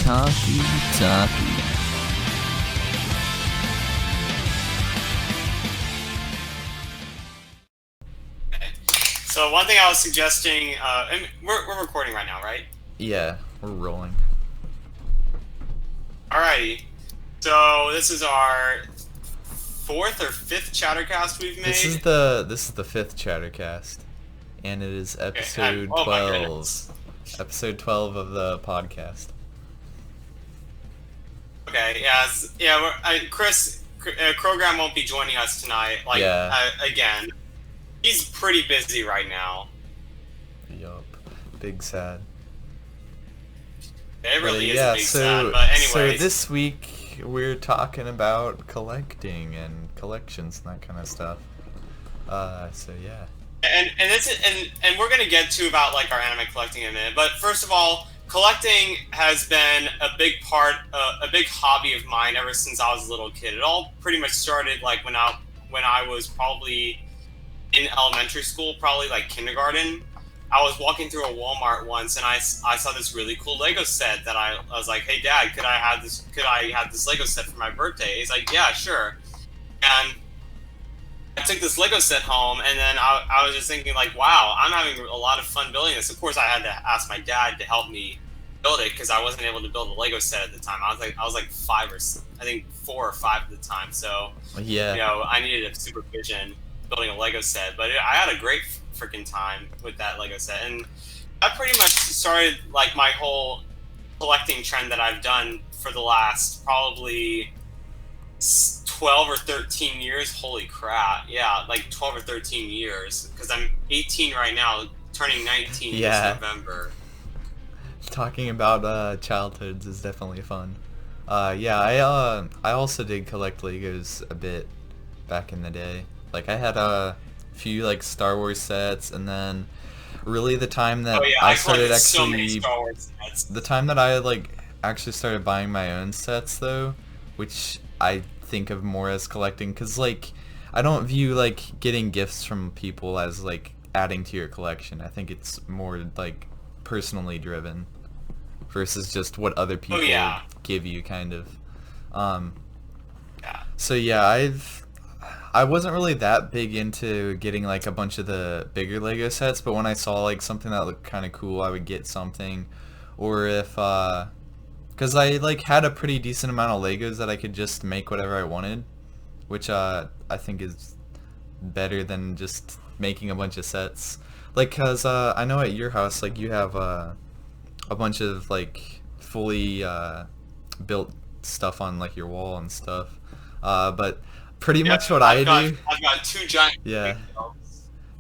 Otaku Taku. So one thing I was suggesting, and we're recording right now, right? Yeah, we're rolling. Alrighty. So this is our fourth or fifth Chattercast we've made. This is the fifth Chattercast, and it is episode oh my 12. goodness. Episode 12 of the podcast. Okay, yeah. Chris Krogram won't be joining us tonight. Again, he's pretty busy right now. Yup. Big sad. It really is yeah, a big sad. But anyways, so this week we're talking about collecting and collections and that kind of stuff. So yeah. And we're gonna get to about like our anime collecting in a minute. But first of all, collecting has been a big hobby of mine ever since I was a little kid. It all pretty much started like when I was probably in elementary school, probably like kindergarten. I was walking through a Walmart once, and I saw this really cool Lego set that I was like, "Hey, Dad, could I have this Lego set for my birthday?" He's like, "Yeah, sure." And I took this Lego set home, and then I was just thinking, like, wow, I'm having a lot of fun building this. Of course, I had to ask my dad to help me build it because I wasn't able to build a Lego set at the time. I was like 4 or 5 at the time. So yeah, I needed a supervision building a Lego set. But I had a great freaking time with that Lego set, and that pretty much started like my whole collecting trend that I've done for the last probably 12 or 13 years. Holy crap. Yeah, like 12 or 13 years, because I'm 18 right now, turning 19 this November. Talking about childhoods is definitely fun. I also did collect Legos a bit back in the day. Like, I had a few like Star Wars sets, and then really the time that I started so many Star Wars sets. The time that I like actually started buying my own sets though, which I think of more as collecting, because like I don't view like getting gifts from people as like adding to your collection. I think it's more like personally driven versus just what other people give you, kind of. So yeah, I wasn't really that big into getting like a bunch of the bigger Lego sets, but when I saw like something that looked kind of cool, I would get something. Or if because I like had a pretty decent amount of Legos that I could just make whatever I wanted, which I think is better than just making a bunch of sets. Like, cause I know at your house, like, you have a bunch of like fully built stuff on like your wall and stuff. But pretty much what I do. I've got 2 giant. Yeah.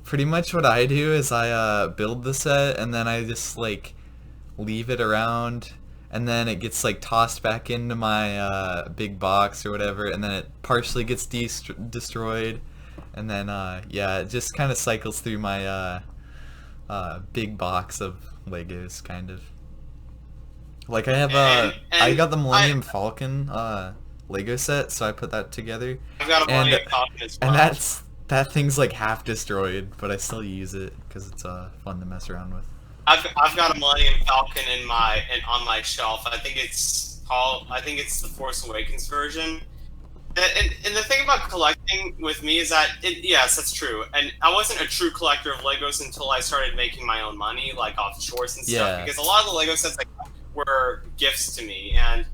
Pretty much what I do is I build the set, and then I just like leave it around, and then it gets like tossed back into my big box or whatever, and then it partially gets destroyed, and then it just kind of cycles through my big box of Legos, kind of. Like, I have I got the Millennium Falcon Lego set, so I put that together. I've got a Millennium Falcon as well. And that thing's like half destroyed, but I still use it because it's fun to mess around with. I've got a Millennium Falcon on my shelf. I think it's the Force Awakens version. And the thing about collecting with me is that yes, that's true. And I wasn't a true collector of Legos until I started making my own money, like off shorts and stuff. Because a lot of the Lego sets were gifts to me, and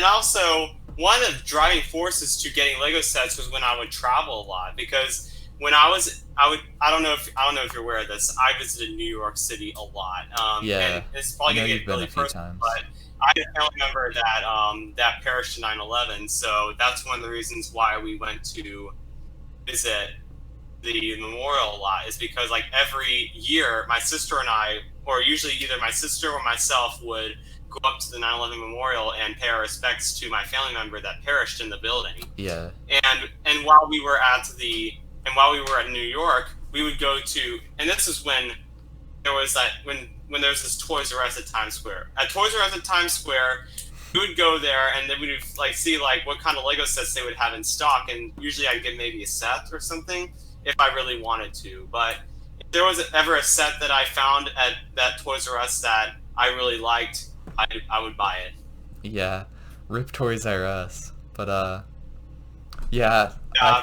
also one of the driving forces to getting Lego sets was when I would travel a lot, because when I don't know if you're aware of this, I visited New York City a lot. And it's probably gonna get really personal, but I had a family member that perished in 9/11, so that's one of the reasons why we went to visit the memorial a lot, is because like every year my sister and I, or usually either my sister or myself, would go up to the 9/11 memorial and pay our respects to my family member that perished in the building. Yeah. And while we were at New York, we would go to, and this is when there was when there was this Toys R Us at Times Square. At Toys R Us at Times Square, we would go there, and then we would like see like what kind of Lego sets they would have in stock, and usually I'd get maybe a set or something if I really wanted to. But if there was ever a set that I found at that Toys R Us that I really liked, I would buy it. Yeah, rip Toys R Us. But yeah,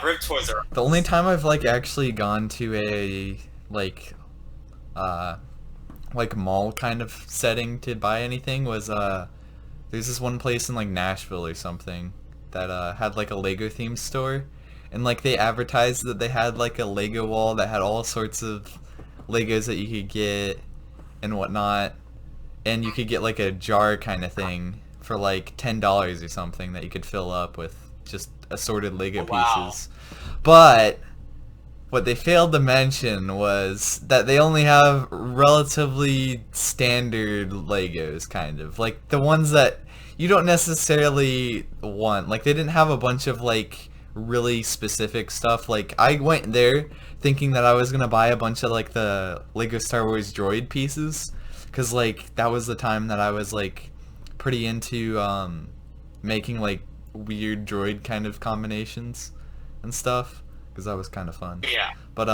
Rip Toys R Us. the only time I've like actually gone to a uh like mall kind of setting to buy anything was there's this one place in like Nashville or something that had like a Lego themed store, and like they advertised that they had like a Lego wall that had all sorts of Legos that you could get and whatnot, and you could get like a jar kind of thing for like $10 or something that you could fill up with just assorted Lego pieces. But what they failed to mention was that they only have relatively standard Legos, kind of. Like, the ones that you don't necessarily want. Like, they didn't have a bunch of, like, really specific stuff. Like, I went there thinking that I was going to buy a bunch of, like, the Lego Star Wars droid pieces. Because, like, that was the time that I was, like, pretty into making, like, weird droid kind of combinations and stuff. Because that was kind of fun. Yeah. But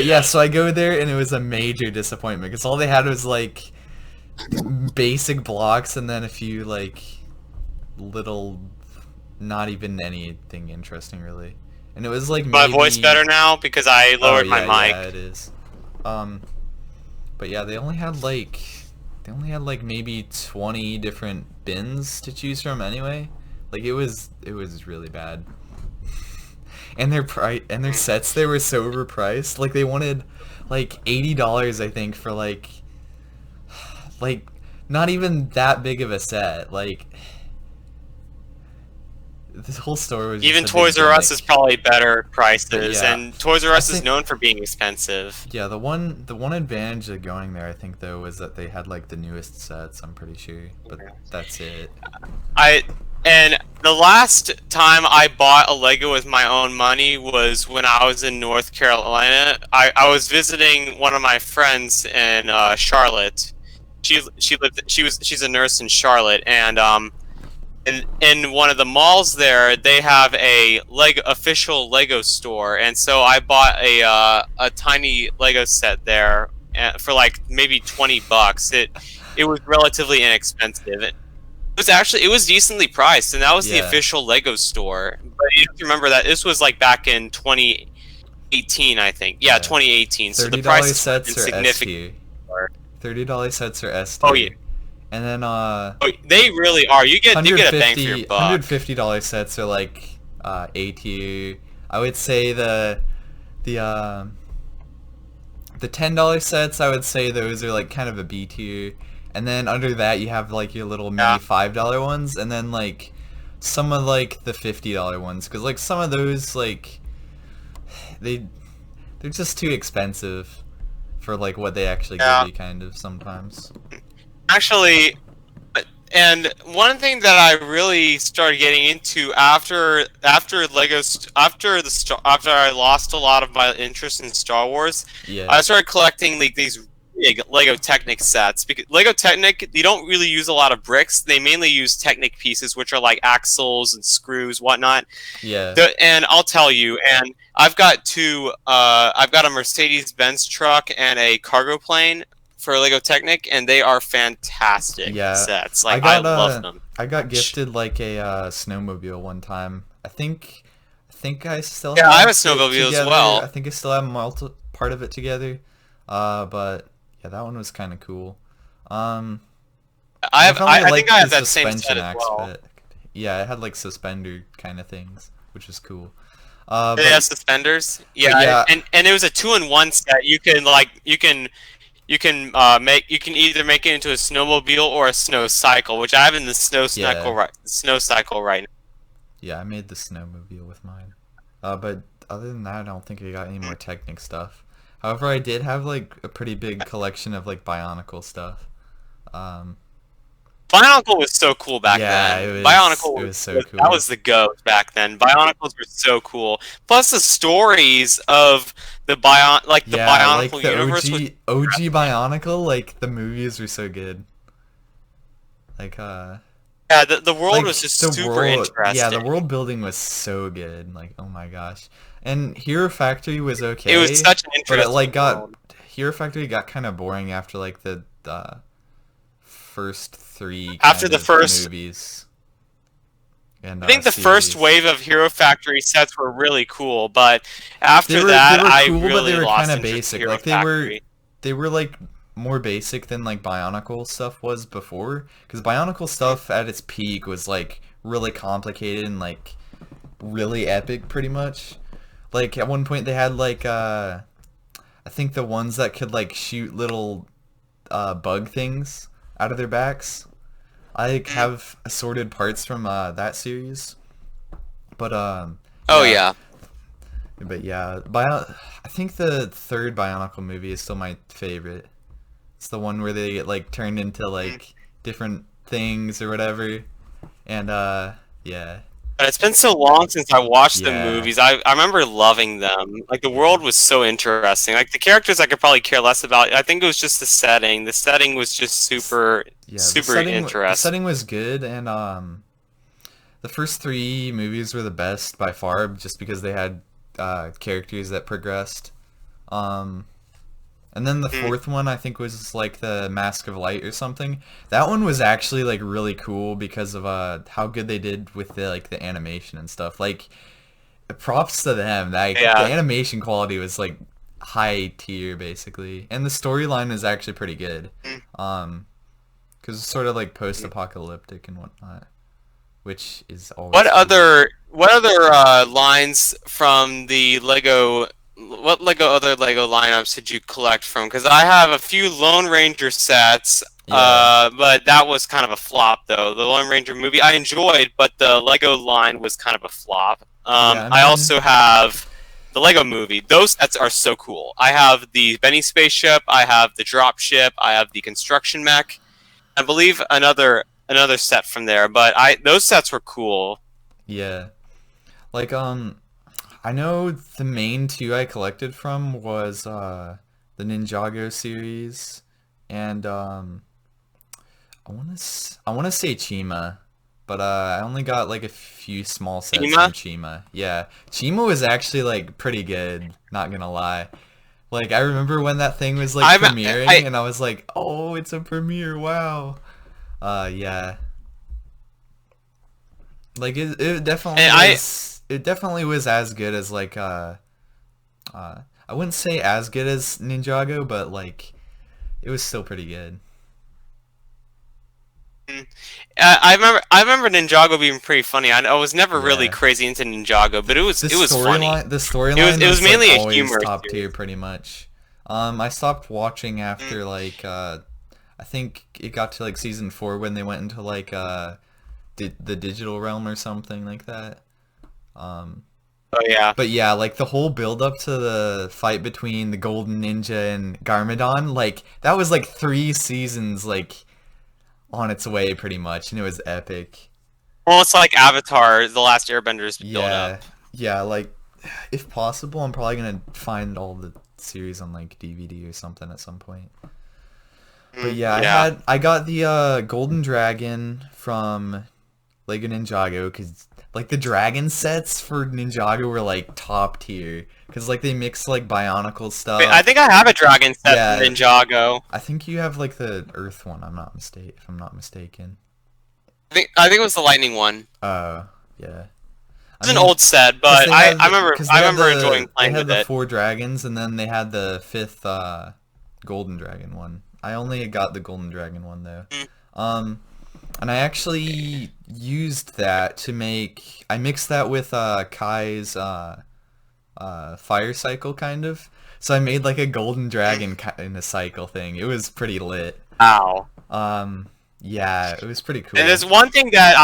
yeah, so I go there and it was a major disappointment because all they had was like basic blocks and then a few like little, not even anything interesting really. And it was like my voice better now because I lowered my mic. Yeah, it is. But yeah, they only had like maybe 20 different bins to choose from anyway. Like it was really bad. And their sets, they were so overpriced. Like they wanted like $80 I think for like not even that big of a set. Like this whole store was even just Toys R Us is probably better prices, yeah. and Toys R Us is known for being expensive. Yeah, the one advantage of going there I think though was that they had like the newest sets, I'm pretty sure. But that's it. And the last time I bought a Lego with my own money was when I was in North Carolina. I was visiting one of my friends in Charlotte. She's a nurse in Charlotte, and in one of the malls there, they have a official Lego store, and so I bought a tiny Lego set there for like maybe $20. It was relatively inexpensive. It was decently priced, and that was the official Lego store. But you have to remember that this was like back in 2018, I think. Yeah, 2018. So the prices have been significant. $30 sets are S tier. Oh yeah. And then they really are. You get a bang for your buck. $150 sets are like A tier. I would say the $10 sets, I would say those are like kind of a B tier. And then under that you have like your little mini $5 ones, and then like some of like the $50 ones, because like some of those like they're just too expensive for like what they actually give you kind of sometimes. Actually, and one thing that I really started getting into after I lost a lot of my interest in Star Wars, I started collecting like these Lego Technic sets. Because Lego Technic, they don't really use a lot of bricks. They mainly use Technic pieces, which are like axles and screws, whatnot. Yeah. And I'll tell you, and I've got I've got a Mercedes-Benz truck and a cargo plane for Lego Technic, and they are fantastic sets. Like I love them. I got gifted like a snowmobile one time. I think I still I have a snowmobile as well. I think I still have part of it together. But yeah, that one was kind of cool. I think I have that same set as well. Yeah, it had like suspender kind of things, which is cool. It has suspenders. Yeah, and it was a 2-in-1 set. You can either make it into a snowmobile or a snow cycle, which I have in the snow cycle right now. Yeah, I made the snowmobile with mine. But other than that, I don't think I got any more Technic stuff. However, I did have like a pretty big collection of like Bionicle stuff. Bionicle was so cool back then. Bionicle was so cool. That was the GOAT back then. Bionicles were so cool. Plus the stories of the Bionicle like the universe. OG Bionicle, like the movies were so good. Like yeah, the world was just super interesting. Yeah, the world building was so good. Like, oh my gosh. And Hero Factory was okay. It was such an interesting world. Hero Factory got kind of boring after like the first three After kind the of first, movies and I think the first series. wave of Hero Factory sets were really cool, but They after were they that, were I cool, but they really were kind lost of interest in basic. Hero Like Factory. they were like more basic than like Bionicle stuff was before. Because Bionicle stuff at its peak was like really complicated and like really epic, pretty much. Like at one point they had like I think the ones that could like shoot little bug things out of their backs. I like, have assorted parts from that series, but Oh yeah, yeah. but yeah, I think the third Bionicle movie is still my favorite. It's the one where they get like turned into like different things or whatever, and yeah, But it's been so long since I watched the yeah, movies. I remember loving them. Like the yeah, world was so interesting. Like the characters I could probably care less about. I think it was just the setting. The setting was just S- super yeah. super The interesting. setting was good, and the first three movies were the best by far, just because they had characters that progressed. Um, and then the Mm. fourth one I think was like the Mask of Light or something. That one was actually like really cool because of how good they did with the like the animation and stuff. Like props to them. Like the Yeah. animation quality was like high tier basically, and the storyline is actually pretty good. Mm. Because it's sort of like post-apocalyptic and whatnot, which is What always cool. other what other lines from the Lego what Lego lineups did you collect from? Because I have a few Lone Ranger sets, Yeah, but that was kind of a flop though. The Lone Ranger movie I enjoyed, but the Lego line was kind of a flop. yeah. I I mean, also have the Lego movie. Those sets are so cool. I have the Benny spaceship, I have the drop ship, I have the construction mech. I believe another set from there, but I those sets were cool. yeah. Like I know the main two I collected from was the Ninjago series and I want to say Chima, but I only got like a few small sets Ema? from Chima. Yeah, Chima was actually like pretty good, not gonna lie. Like I remember when that thing was like I'm premiering and I was like, "Oh, it's a premiere. Wow." Yeah. Like and I it definitely was as good as like I wouldn't say as good as Ninjago, but like it was still pretty good. I remember Ninjago being pretty funny. I was never really Yeah. crazy into Ninjago, but it was funny. The storyline It was was like mainly a always humor top tier series. pretty much. I stopped watching Mm. after like I think it got to like season 4 when they went into like the digital realm or something like that. Um Oh yeah. But yeah, like the whole build up to the fight between the Golden Ninja and Garmadon, like that was like 3 seasons like on its way pretty much, and it was epic. Well, it's like Avatar: The Last Airbender's build up. Yeah, yeah, like if possible, I'm probably gonna find all the series on like DVD or something at some point. But Mm, yeah, yeah. I got the Golden Dragon from Lego Ninjago because like the dragon sets for Ninjago were like top tier because like they mix like Bionicle Wait, I stuff. think I have a dragon set from Yeah, Ninjago. I think you have like the Earth one. If I'm not mistaken. I think it was the lightning one. Yeah. I It's an mean, old set, but because I remember enjoying they playing had with the it. 4 dragons and then they had the fifth golden dragon one. I only got the golden dragon one though. Mm. Um, and I actually used that to make. I mixed that with Kai's fire cycle kind of. So I made like a golden dragon in a cycle thing. It was pretty lit. Wow. Yeah, it was pretty And cool. one thing that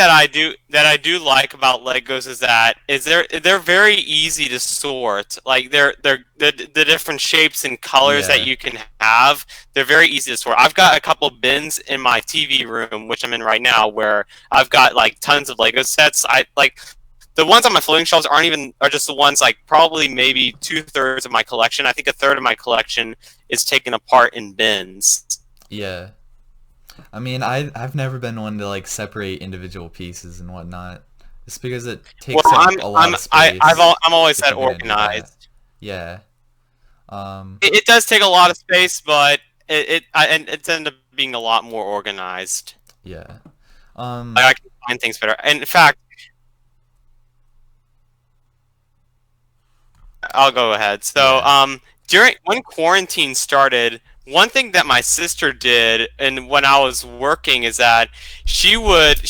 I do like about Legos is they're very easy to sort. Like the different shapes and colors that Yeah. you can have. They're very easy to sort. I've got a couple bins in my TV room, which I'm in right now, where I've got like tons of Lego sets. I like the ones on my floating shelves are just the ones like probably maybe 2/3 of my collection. I think a third of my collection is taken apart in bins. Yeah. I mean, I've never been one to like separate individual pieces and whatnot. Just because it Well, takes up a lot of space I'm always if that you're gonna do that. organized. Yeah. Um, It does take a lot of space, but it tend to being a lot more organized. Yeah. Like, I can find things better. And in fact, I'll go ahead. So, Yeah. when quarantine started, one thing that my sister did, and when I was working, is that she went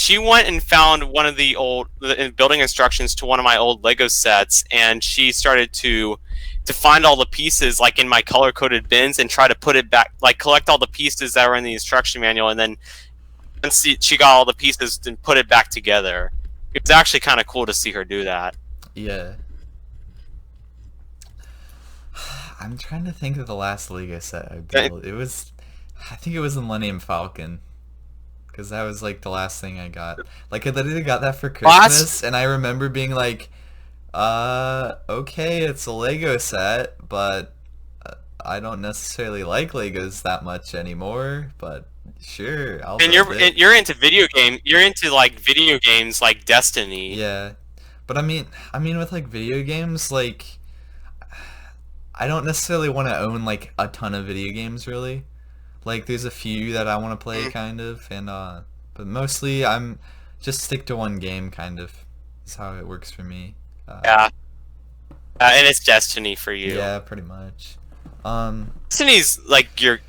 and found one of the old building instructions to one of my old Lego sets, and she started to find all the pieces like in my color coded bins and try to put it back, like collect all the pieces that were in the instruction manual, and then once she got all the pieces and put it back together. It was actually kind of cool to see her do that. Yeah. I'm trying to think of the last Lego set I built. I think it was the Millennium Falcon. Because that was like the last thing I got. Like I literally got that for Christmas, and I remember being like, okay, it's a Lego set, but I don't necessarily like Legos that much anymore, but sure, I'll And build it. you're into video game. You're into like video games like Destiny. Yeah. But I mean with like video games, like I don't necessarily want to own like a ton of video games really. Like there's a few that I want to play kind of, and but mostly I'm just stick to one game kind of is how it works for me. Yeah. And it's Destiny for you. Yeah, pretty much. Destiny's like your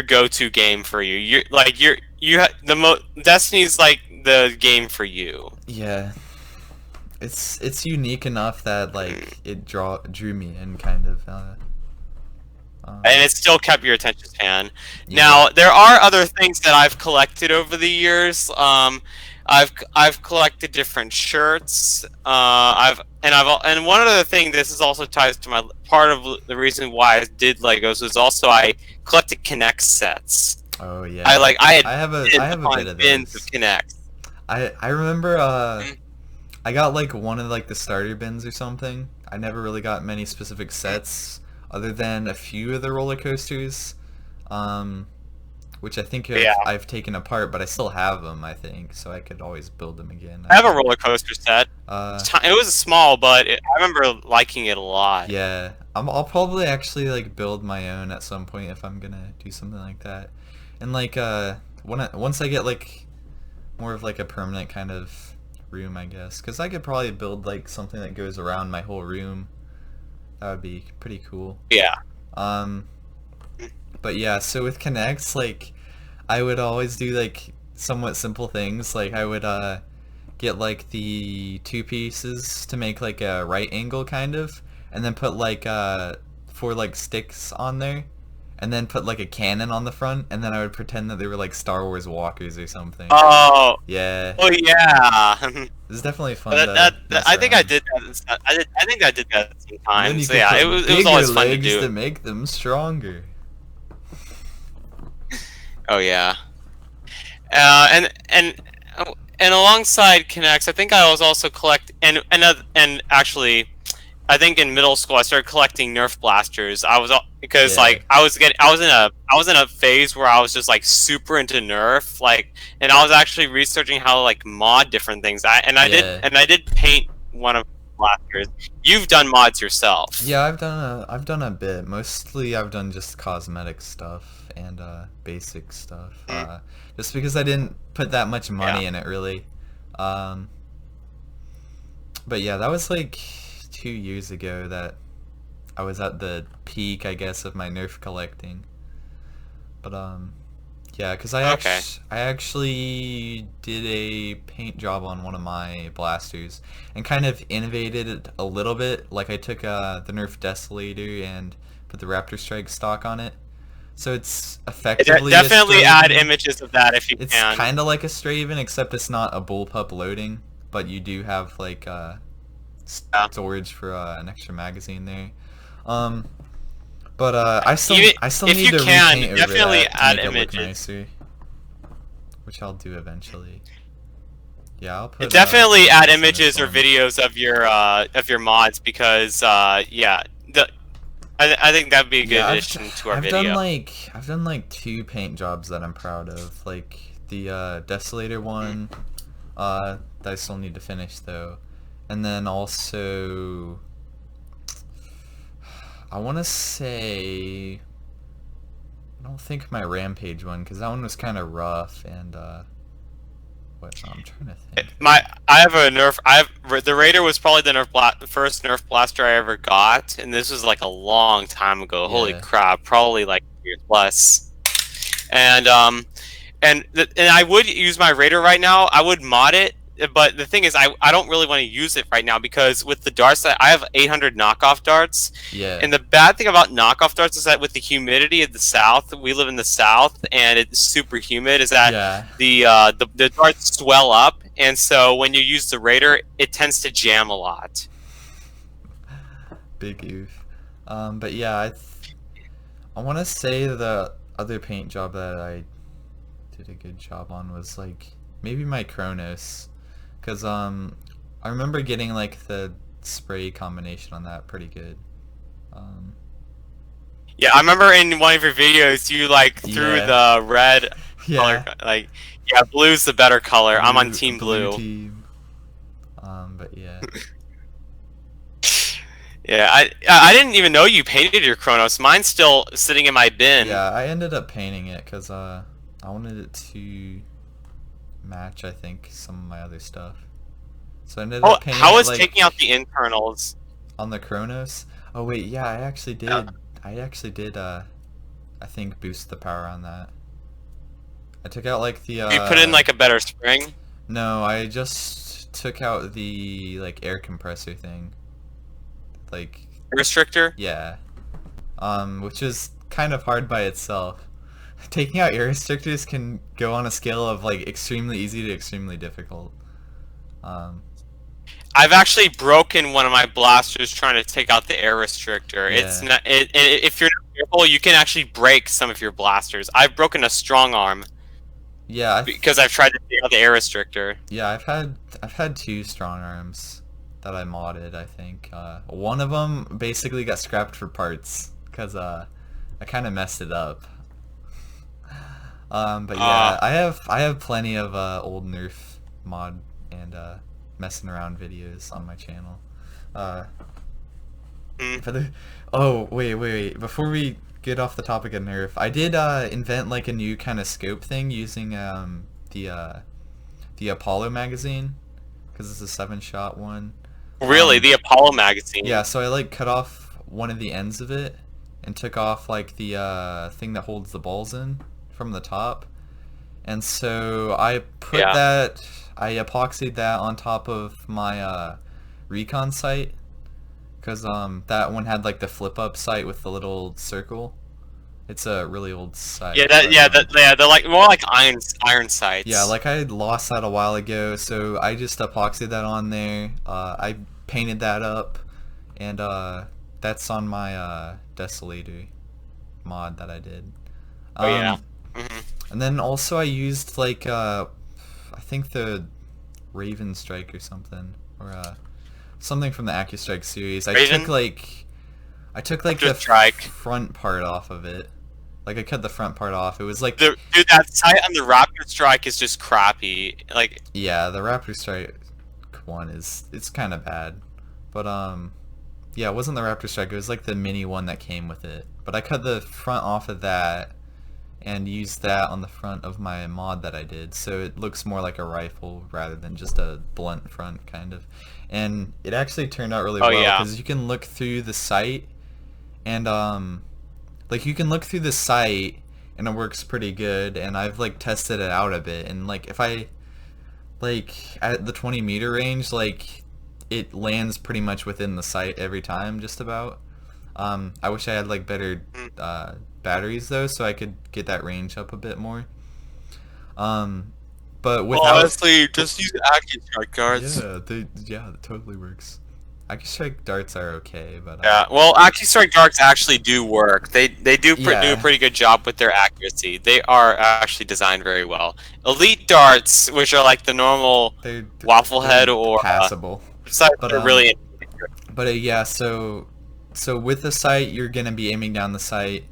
go-to game for you. Destiny's like the game for you. Yeah. It's unique enough that like it drew me in kind of. And it still kept your attention span. Yeah. Now there are other things that I've collected over the years. I've collected different shirts. And one other thing, this is also ties to my part of the reason why I did Legos was also I collected Connect sets. Oh yeah. I have a bit of bins those. of Connect. I remember I got like one of like the starter bins or something. I never really got many specific sets other than a few of the roller coasters, which I think I've taken apart, but I still have them, I think, so I could always build them again. I have a roller coaster set. It was small, but I remember liking it a lot. Yeah, I'll probably actually like build my own at some point if I'm gonna do something like that. And like once I get like more of like a permanent kind of room, I guess, because I could probably build like something that goes around my whole room. That would be pretty cool. Yeah. But yeah, so with Connects, like, I would always do like somewhat simple things. Like I would get like the two pieces to make like a right angle kind of, and then put like 4 like sticks on there, and then put like a cannon on the front, and then I would pretend that they were like Star Wars walkers or something. Oh. Yeah. Oh yeah. It's definitely fun. I think I did that. I think I did that sometimes. So yeah, it was always fun to do. to make them stronger. Oh yeah. And alongside Connects, I think I was also and actually, I think in middle school I started collecting Nerf blasters. Because like I was in a phase where I was just like super into Nerf, like, and I was actually researching how to like mod different things. I did paint one of the blasters. You've done mods yourself. Yeah, I've done a bit. Mostly I've done just cosmetic stuff and basic stuff. Just because I didn't put that much money in it really. But yeah, that was like 2 years ago that I was at the peak, I guess, of my Nerf collecting. But yeah, because I actually did a paint job on one of my blasters and kind of innovated it a little bit. Like I took the Nerf Desolator and put the Raptor Strike stock on it. So it's effectively definitely add images of that if you can. It's kind of like a Straven, except it's not a bullpup loading, but you do have like storage for an extra magazine there. But I still need to repaint over definitely that to add make it images. look nicer, which I'll do eventually. Yeah, I'll put definitely add images or videos of your mods because yeah, I think that'd be a good addition to our video. I've done like 2 paint jobs that I'm proud of, like the Desolator one that I still need to finish though, and then also I want to say I don't think my Rampage one, because that one was kind of rough, and what? I'm trying to think. I have a Nerf. The Raider was probably the first Nerf blaster I ever got, and this was like a long time ago. Holy Yeah. crap, probably like years plus. And and I would use my Raider right now. I would mod it, but the thing is, I don't really want to use it right now because with the darts that I have 800 knockoff darts. Yeah. And the bad thing about knockoff darts is that with the humidity of the South, we live in the South, and it's super humid. Is that Yeah. the darts swell up, and so when you use the Raider, it tends to jam a lot. Big oof. But yeah, I want to say the other paint job that I did a good job on was like maybe my Kronos, because I remember getting like the spray combination on that pretty good. Yeah, I remember in one of your videos you like threw Yeah. the red Yeah. color, like yeah, blue's the better color. I'm on team blue. Team. But yeah. Yeah, I didn't even know you painted your Chronos. Mine's still sitting in my bin. Yeah, I ended up painting it because I wanted it to match, I think, some of my other stuff. So I ended up painting How it, was like, taking out the internals? on the Kronos. Oh wait, yeah, I actually did. Yeah. I think boost the power on that. I took out like the You put in like a better spring? No, I just took out the like air compressor thing. Like, Restrictor? yeah. Which is kind of hard by itself. Taking out air restrictors can go on a scale of like extremely easy to extremely difficult. I've actually broken one of my blasters trying to take out the air restrictor. Yeah. It's not. If you're not careful, you can actually break some of your blasters. I've broken a strong arm Yeah, because I've tried to take out the air restrictor. yeah, I've had two strong arms that I modded, I think. One of them basically got scrapped for parts because I kind of messed it up. But yeah, I have plenty of old Nerf mod and messing around videos on my channel. Oh wait! Before we get off the topic of Nerf, I did invent like a new kind of scope thing using the Apollo magazine, because it's a 7-shot one. Really, the Apollo magazine? Yeah, so I like cut off one of the ends of it and took off like the thing that holds the balls in from the top, and so I put I epoxied that on top of my recon sight, because that one had like the flip up sight with the little circle. It's a really old sight. They're like more like iron sights. Yeah, like I had lost that a while ago, so I just epoxied that on there. I painted that up, and that's on my Desolator mod that I did. And then also I used like I think the Raven Strike or something, or something from the AccuStrike series. I took like the front part off of it. Like I cut the front part off. It was like dude, that sight on the Raptor Strike is just crappy. Like, yeah, the Raptor Strike one it's kind of bad, but yeah, it wasn't the Raptor Strike. It was like the mini one that came with it. But I cut the front off of that and used that on the front of my mod that I did, so it looks more like a rifle rather than just a blunt front kind of. And it actually turned out really well, because you can look through the sight, and like you can look through the sight and it works pretty good, and I've like tested it out a bit, and like if I like at the 20-meter range, like it lands pretty much within the sight every time, just about. I wish I had like better batteries though, so I could get that range up a bit more. But without, honestly, just use AccuStrike darts. Yeah, it totally works. AccuStrike darts are okay, but yeah, well, AccuStrike darts actually do work. They do do a pretty good job with their accuracy. They are actually designed very well. Elite darts, which are like the normal waffle head or passable, but are really. But yeah, so with the sight, you're gonna be aiming down the sight,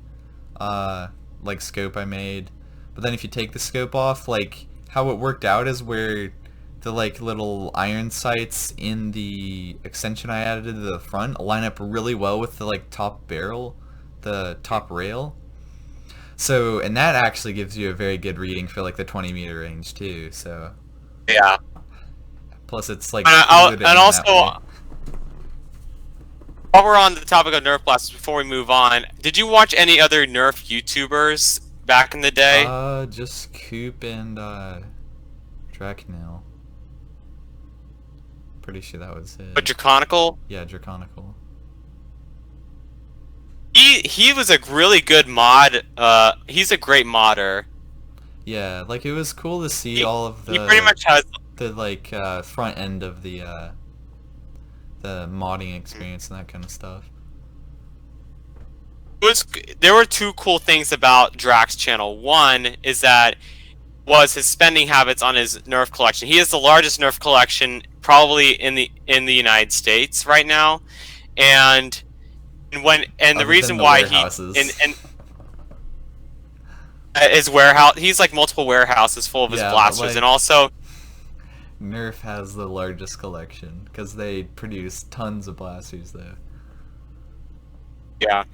like scope I made. But then if you take the scope off, like how it worked out is where the like little iron sights in the extension I added to the front line up really well with the like top barrel, the top rail. So, and that actually gives you a very good reading for like the 20-meter range too. So, Yeah. plus it's like And good in also, that way. while we're on the topic of Nerf blasters, before we move on, did you watch any other Nerf YouTubers back in the day? Just Coop and Draknil. Pretty sure that was it. But Draconical? Yeah, Draconical. He was a really good mod. He's a great modder. Yeah, like it was cool to see all of He pretty much has. the like front end of the modding experience and that kind of stuff. There were two cool things about Drax's channel. One is that was his spending habits on his Nerf collection. He has the largest Nerf collection probably in the United States right now, and the reason why his warehouse, he's like multiple warehouses full of his blasters, like, and also Nerf has the largest collection because they produce tons of blasters though. Yeah,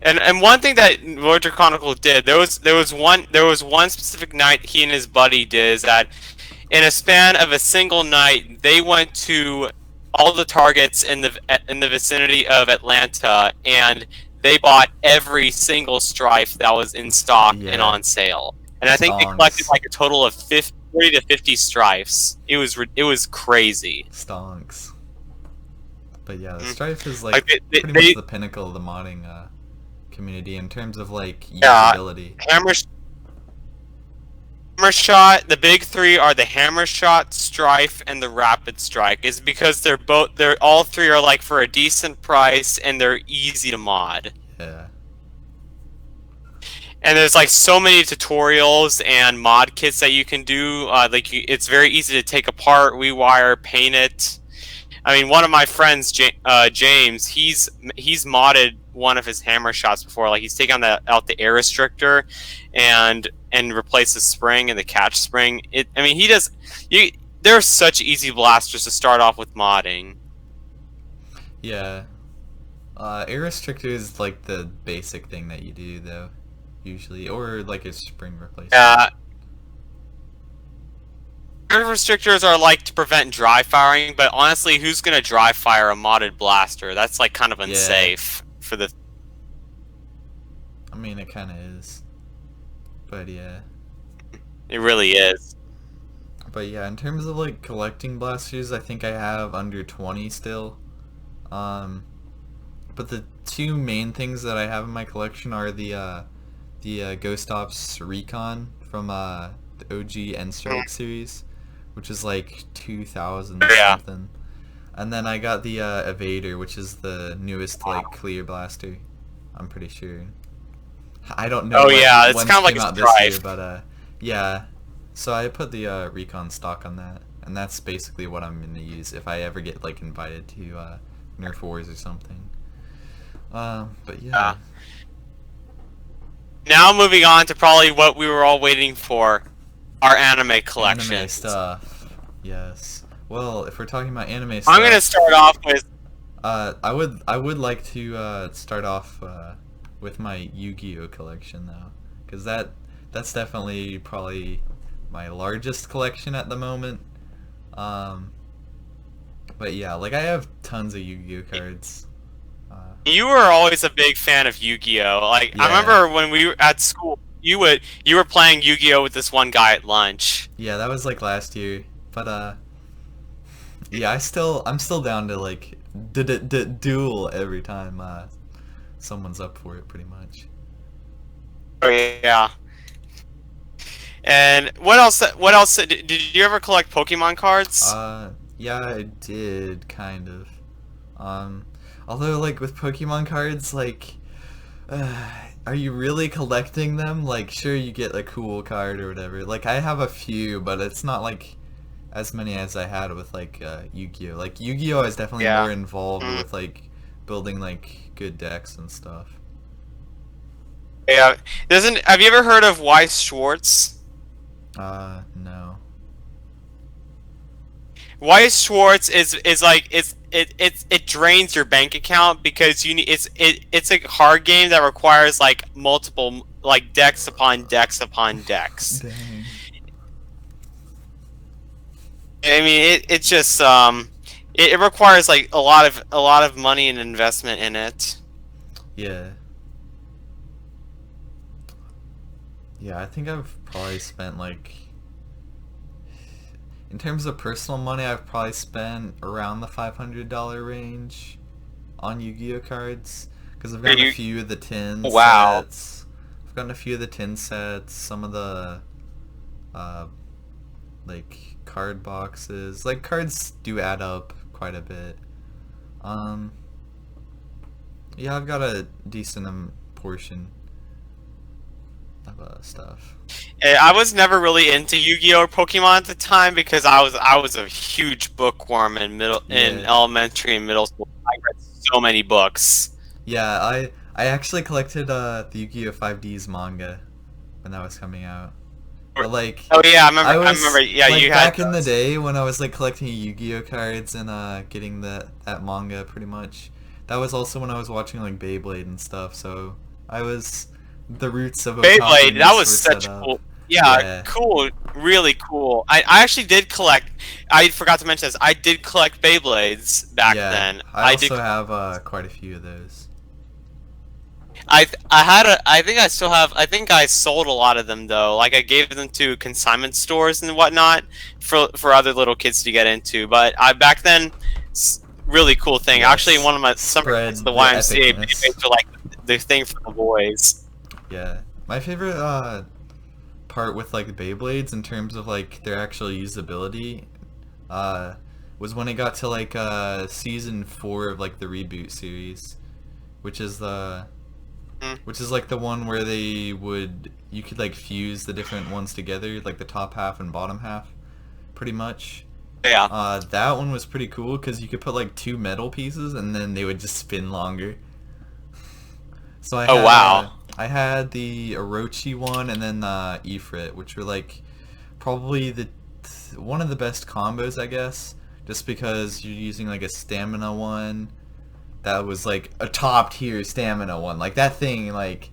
and one thing that Lord Draconical did, there was one specific night he and his buddy did, is that in a span of a single night they went to all the Targets in the vicinity of Atlanta, and they bought every single strife that was in stock and on sale. And I think they collected like a total of 40 to 50 strifes. It was crazy. Stonks. But yeah, the strife is like pretty much the pinnacle of the modding community in terms of like usability. Hammer shot. The big three are the hammer shot, strife, and the rapid strike. Is because they're all three are like for a decent price and they're easy to mod. Yeah. And there's like so many tutorials and mod kits that you can do. It's very easy to take apart, rewire, paint it. I mean, one of my friends, James, he's modded one of his hammer shots before. Like he's taken out the air restrictor, and replaced the spring and the catch spring. There are such easy blasters to start off with modding. Yeah, air restrictor is like the basic thing that you do though, usually, or like a spring replacement. Yeah. Air restrictors are like to prevent dry firing, but honestly, who's gonna dry fire a modded blaster? That's like kind of unsafe for the. I mean, it kind of is, but yeah. It really is. But yeah, in terms of like collecting blasters, I think I have under 20 still. But the two main things that I have in my collection are the Ghost Ops Recon from the OG N-Strike series, which is like 2000 something. And then I got the Evader, which is the newest like clear blaster. I'm pretty sure. I don't know. Oh yeah, it's kind of like a strife. Year, but yeah. So I put the Recon stock on that, and that's basically what I'm gonna use if I ever get like invited to Nerf Wars or something. But yeah. Now moving on to probably what we were all waiting for, our anime collection. Anime stuff. Yes. Well, if we're talking about anime stuff, I'm gonna start off with. I would like to start off with my YuGiOh collection though, because that's definitely probably my largest collection at the moment. But yeah, like I have tons of YuGiOh cards. You were always a big fan of Yu-Gi-Oh! Like I remember when we were at school, you were playing Yu-Gi-Oh! With this one guy at lunch. Yeah, that was like last year. But yeah, I'm still down to like duel every time someone's up for it, pretty much. Oh yeah. And what else? Did you ever collect Pokemon cards? Yeah, I did kind of. Although like with Pokemon cards, like, are you really collecting them? Like, sure, you get a cool card or whatever. Like, I have a few, but it's not like as many as I had with like Yu-Gi-Oh. Like Yu-Gi-Oh is definitely more involved with like building like good decks and stuff. Yeah. Have you ever heard of Weiss Schwartz? No. Weiss Schwartz is like it drains your bank account because it's a card game that requires like multiple like decks upon decks upon decks. Dang. I mean, it just it requires like a lot of money and investment in it. Yeah. Yeah, I think I've probably spent like, in terms of personal money, I've probably spent around the $500 range on Yu-Gi-Oh cards, because I've gotten a few of the tin sets. I've gotten a few of the tin sets, some of the like card boxes. Like, cards do add up quite a bit. Yeah, I've got a decent portion of stuff. I was never really into Yu-Gi-Oh! Or Pokemon at the time because I was a huge bookworm in elementary and middle school. I read so many books. Yeah, I actually collected the Yu-Gi-Oh! 5D's manga when that was coming out. But like, oh yeah, I remember. Yeah, like, you back had in the day when I was like collecting Yu-Gi-Oh! Cards and getting that manga pretty much. That was also when I was watching like Beyblade and stuff. So the roots of Beyblade. That was were such set cool. up. Yeah, cool, really cool. I actually did collect. I forgot to mention this. I did collect Beyblades back then. I also have quite a few of those. I think I still have. I think I sold a lot of them though. Like I gave them to consignment stores and whatnot for other little kids to get into. But back then, really cool thing. Yes. Actually, one of my friends, the YMCA, Beyblades are like the thing for the boys. Yeah, my favorite part with like Beyblades in terms of like their actual usability was when it got to like season 4 of like the reboot series, which is like the one where you could like fuse the different ones together, like the top half and bottom half, pretty much. Yeah. That one was pretty cool because you could put like 2 metal pieces and then they would just spin longer. So I had the Orochi one and then the Ifrit, which were like probably one of the best combos, I guess, just because you're using like a stamina one that was like a top tier stamina one. Like that thing like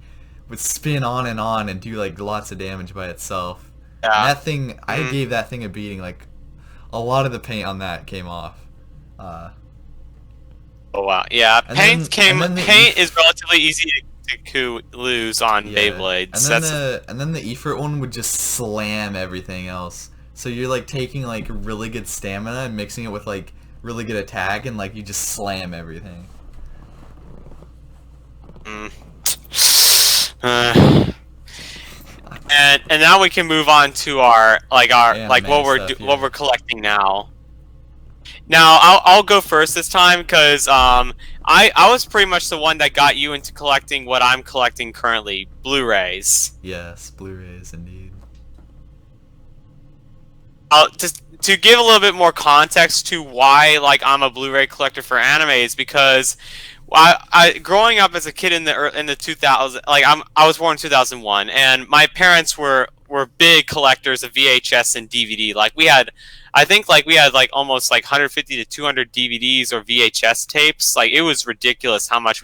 would spin on and do like lots of damage by itself. Yeah. And that thing, I gave that thing a beating. Like a lot of the paint on that came off. Oh wow, yeah. Paint is relatively easy to lose on Beyblades. And then the Ifrit one would just slam everything else. So you're like taking like really good stamina and mixing it with like really good attack, and like you just slam everything. And now we can move on to our what we're collecting now. Now I'll go first this time because I was pretty much the one that got you into collecting what I'm collecting currently, Blu-rays. Yes, Blu-rays indeed. To give a little bit more context to why like I'm a Blu-ray collector for animes, because I growing up as a kid in the 2000s, like I was born in 2001, and my parents were big collectors of VHS and DVD. Like I think we had like almost like 150 to 200 DVDs or VHS tapes. Like it was ridiculous how much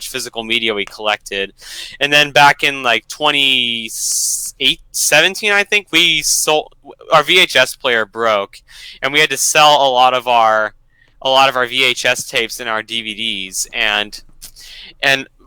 physical media we collected. And then back in like 2017, I think we sold our VHS player broke, and we had to sell a lot of our VHS tapes and our DVDs,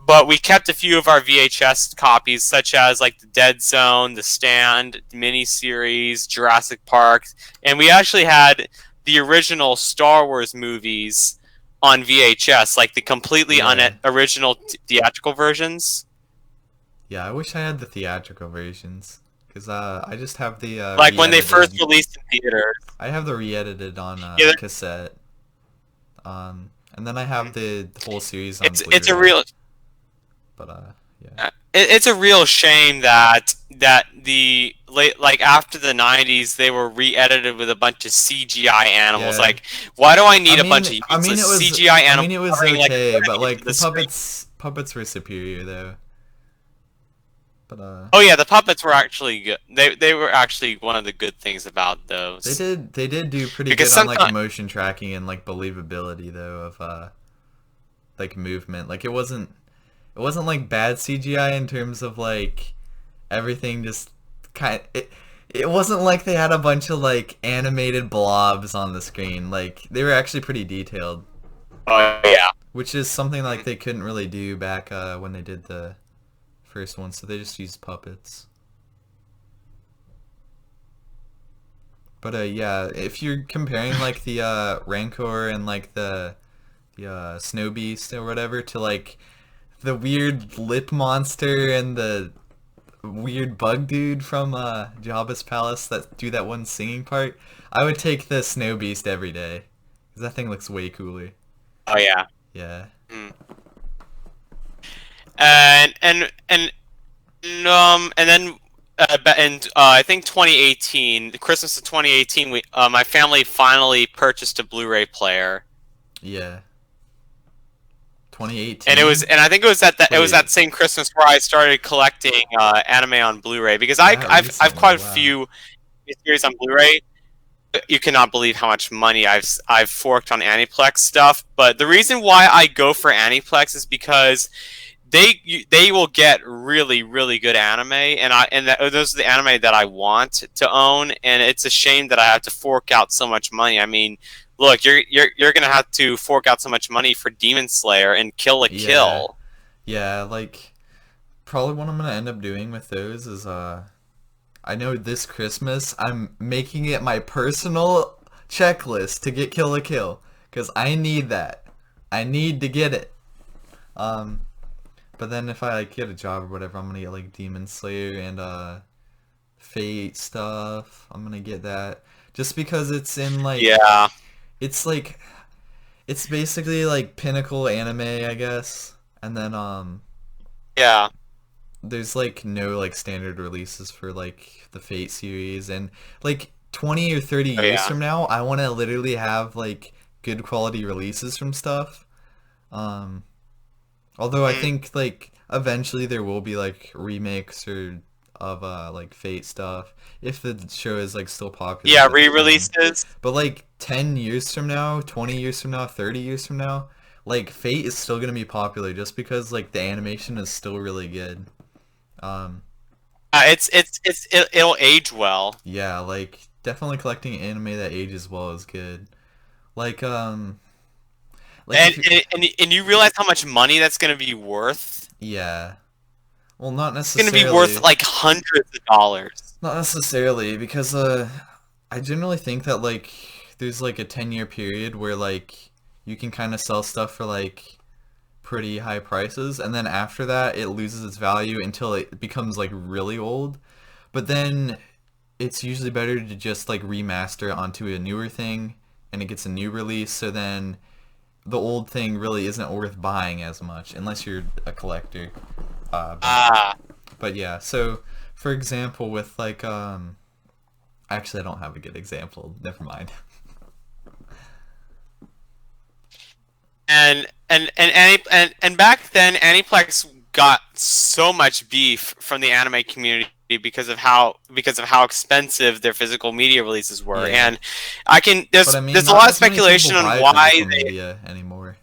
but we kept a few of our VHS copies, such as like the Dead Zone, the Stand miniseries, Jurassic Park, and we actually had the original Star Wars movies on VHS, like the completely original theatrical versions. Yeah, I wish I had the theatrical versions, because I just have the like when they first released in theaters. I have the re-edited on cassette. And then I have the whole series on Blu-ray. It's a real. But yeah. It's a real shame that the after the 90s they were re-edited with a bunch of CGI animals. Yeah. Like, why do I need a bunch of CGI animals? I mean, it was okay, but like the puppets were superior though. But oh yeah, the puppets were actually good. They were actually one of the good things about those. They did do pretty good on like motion tracking and like believability though of like movement. Like it wasn't like bad CGI in terms of like Everything just it wasn't like they had a bunch of like animated blobs on the screen. Like they were actually pretty detailed. Oh yeah. Which is something like they couldn't really do back when they did the first one, so they just used puppets. But yeah, if you're comparing like the Rancor and like the Snow Beast or whatever to like the weird lip monster and the weird bug dude from Jabba's palace that do that one singing part, I would take the Snow Beast every day. 'Cause that thing looks way cooler. Oh yeah. Yeah. Mm. And then I think 2018, the Christmas of 2018, my family finally purchased a Blu-ray player. Yeah. 2018. And I think it was that same Christmas where I started collecting anime on Blu-ray because I've quite a few series on Blu-ray. You cannot believe how much money I've forked on Aniplex stuff. But the reason why I go for Aniplex is because they will get really, really good anime, and those are the anime that I want to own. And it's a shame that I have to fork out so much money. I mean, look, you're gonna have to fork out so much money for Demon Slayer and Kill la Kill. Yeah, like probably what I'm gonna end up doing with those is I know this Christmas I'm making it my personal checklist to get Kill la Kill because I need that. I need to get it. But then if I like get a job or whatever, I'm gonna get like Demon Slayer and Fate stuff. I'm gonna get that just because it's in like it's like it's basically like pinnacle anime, I guess. And then there's like no like standard releases for like the Fate series, and like 20 or 30 years from now I want to literally have like good quality releases from stuff. Although I think like eventually there will be like remakes or of like Fate stuff if the show is like still popular. Yeah, re-releases. But like 10 years from now, 20 years from now, 30 years from now, like Fate is still gonna be popular just because like the animation is still really good. It'll age well. Yeah, like definitely collecting anime that ages well is good. Like and you realize how much money that's gonna be worth? Yeah. Well, not necessarily. It's gonna be worth like hundreds of dollars. Not necessarily, because I generally think that like there's like a 10-year period where like you can kind of sell stuff for like pretty high prices, and then after that it loses its value until it becomes like really old. But then it's usually better to just like remaster it onto a newer thing and it gets a new release, so then the old thing really isn't worth buying as much unless you're a collector. But yeah, so for example with like actually I don't have a good example, never mind. And back then Aniplex got so much beef from the anime community because of how expensive their physical media releases were. And there's a lot of speculation on why media anymore.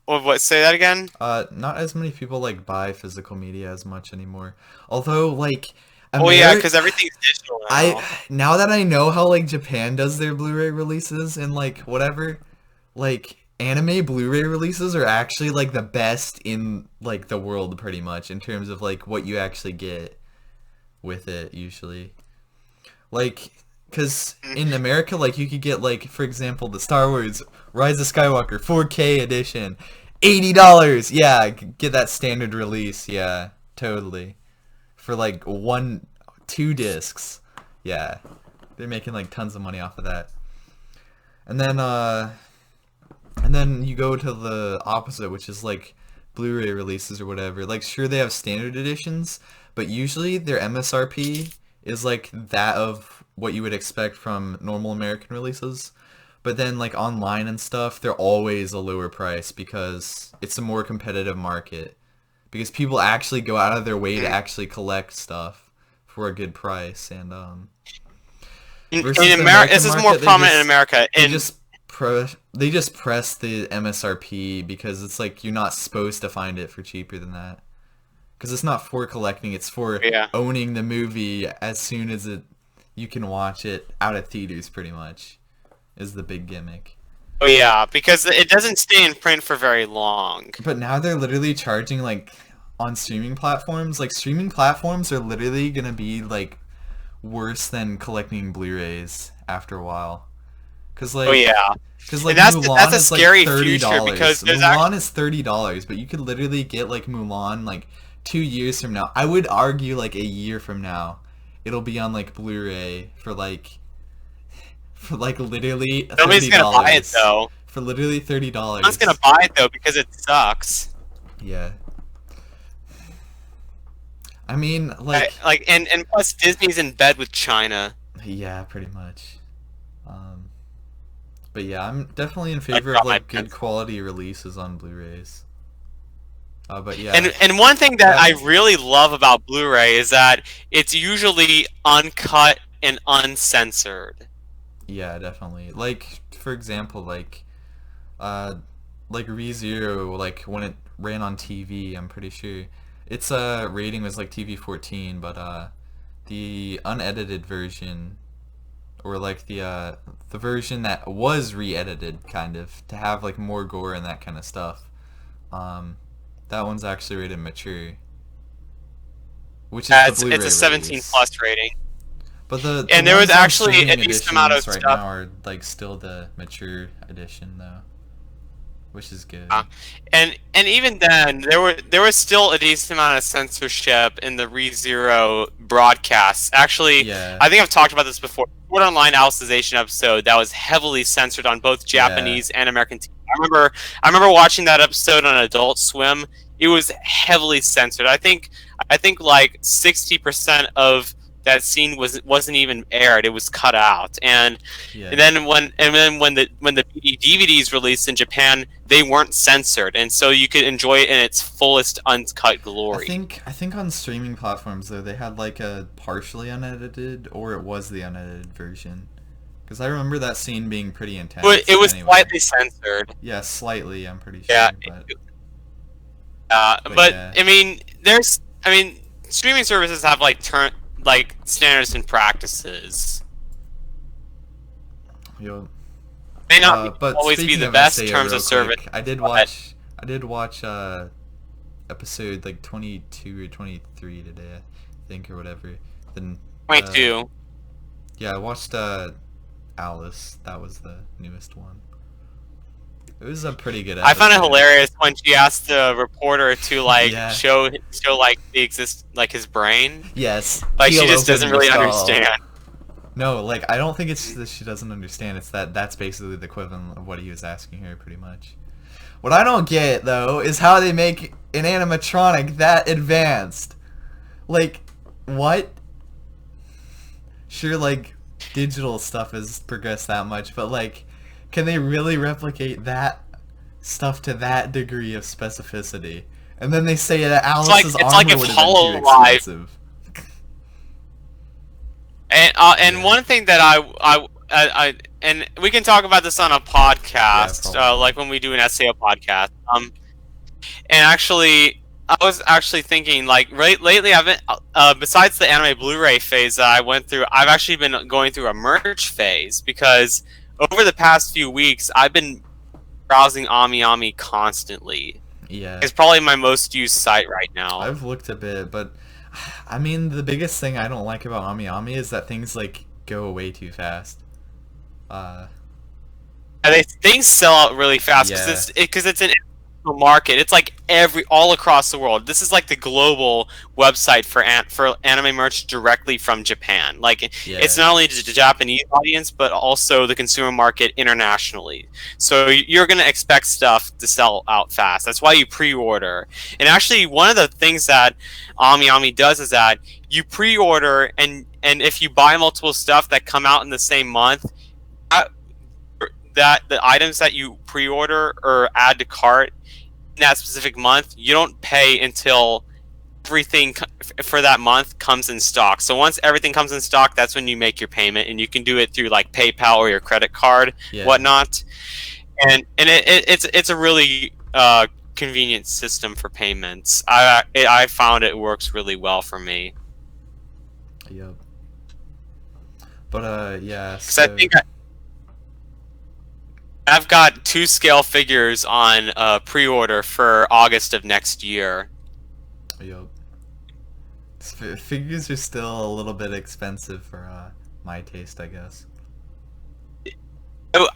What? Say that again? Not as many people like buy physical media as much anymore. Although like because everything's digital now. Now that I know how like Japan does their Blu-ray releases and like whatever, like anime Blu-ray releases are actually like the best in like the world pretty much in terms of like what you actually get with it usually. Like, cause in America like you could get like for example the Star Wars Rise of Skywalker 4K edition, $80. Yeah, get that standard release. Yeah, totally. For like 2 discs. Yeah, they're making like tons of money off of that. And then you go to the opposite, which is like Blu-ray releases or whatever. Like sure they have standard editions, but usually their MSRP is like that of what you would expect from normal American releases. But then like online and stuff, they're always a lower price because it's a more competitive market. Because people actually go out of their way to actually collect stuff for a good price, and in America, this is more prominent in America. They just just press the MSRP because it's like you're not supposed to find it for cheaper than that. Because it's not for collecting, it's for owning the movie as soon as you can watch it out of theaters, pretty much, is the big gimmick. Oh yeah, because it doesn't stay in print for very long. But now they're literally charging, like, on streaming platforms. Like, streaming platforms are literally going to be, like, worse than collecting Blu-rays after a while. Cause, like, Because like Mulan is like $30 because Mulan is $30, but you could literally get like Mulan like 2 years from now. I would argue like a year from now, it'll be on like Blu-ray for like literally $30. Nobody's gonna buy it though. For literally $30. Nobody's gonna buy it though because it sucks. Yeah. I mean, like and plus Disney's in bed with China. Yeah, pretty much. But yeah, I'm definitely in favor of like good quality releases on Blu-rays. But yeah. And one thing that I really love about Blu-ray is that it's usually uncut and uncensored. Yeah, definitely. Like for example, like ReZero, like when it ran on TV, I'm pretty sure its rating was like TV 14, but the unedited version, or like the version that was re-edited, kind of, to have like more gore and that kind of stuff, that one's actually rated mature, which is the Blu-ray it's a 17 release. plus rating. But the there was actually streaming a decent amount of right stuff now are like still the mature edition though, which is good. And even then, there was still a decent amount of censorship in the ReZero broadcasts. Actually, Yeah. I think I've talked about this before. Sword Online Alicization episode that was heavily censored on both Japanese and American TV. I remember watching that episode on Adult Swim. It was heavily censored. I think like 60% of that scene wasn't even aired. It was cut out. And then when the DVDs released in Japan, they weren't censored, and so you could enjoy it in its fullest uncut glory. I think on streaming platforms though they had like a partially unedited, or it was the unedited version. Because I remember that scene being pretty intense. But it was anyway. slightly censored. Yeah, slightly. I'm pretty sure. Yeah. But yeah. I mean, streaming services have like standards and practices. Yo. May not but always be the of best SAO, terms real of service. quick, I did watch episode like 22 or 23 today, I think, or whatever. Then 22. Yeah, I watched Alice. That was the newest one. It was a pretty good episode. I found it hilarious when she asked the reporter to like show like his brain. Yes. Like she just doesn't really understand. No, like I don't think it's that she doesn't understand. It's that's basically the equivalent of what he was asking her, pretty much. What I don't get though is how they make an animatronic that advanced. Like, what? Sure, like digital stuff has progressed that much, but like, can they really replicate that stuff to that degree of specificity? And then they say that Alice's armor would have been too expensive. And one thing that I and we can talk about this on a podcast, like when we do an SAO podcast. And actually, I was actually thinking, like, lately I've been besides the anime Blu-ray phase that I went through, I've actually been going through a merch phase, because over the past few weeks I've been browsing AmiAmi constantly. Yeah, it's probably my most used site right now. I've looked a bit, but I mean, the biggest thing I don't like about AmiAmi is that things like go away too fast. Things sell out really fast because it's an market. It's like all across the world. This is like the global website for anime merch directly from Japan. Like it's not only the Japanese audience but also the consumer market internationally. So you're gonna expect stuff to sell out fast. That's why you pre-order. And actually, one of the things that AmiAmi does is that you pre-order, and if you buy multiple stuff that come out in the same month, that the items that you pre-order or add to cart in that specific month, you don't pay until everything for that month comes in stock. So once everything comes in stock, that's when you make your payment, and you can do it through like PayPal or your credit card, Yeah. whatnot. And it's a really convenient system for payments. I found it works really well for me. Yep. But yeah. Because I think I've got 2 scale figures on pre-order for August of next year. Yep. Figures are still a little bit expensive for my taste, I guess.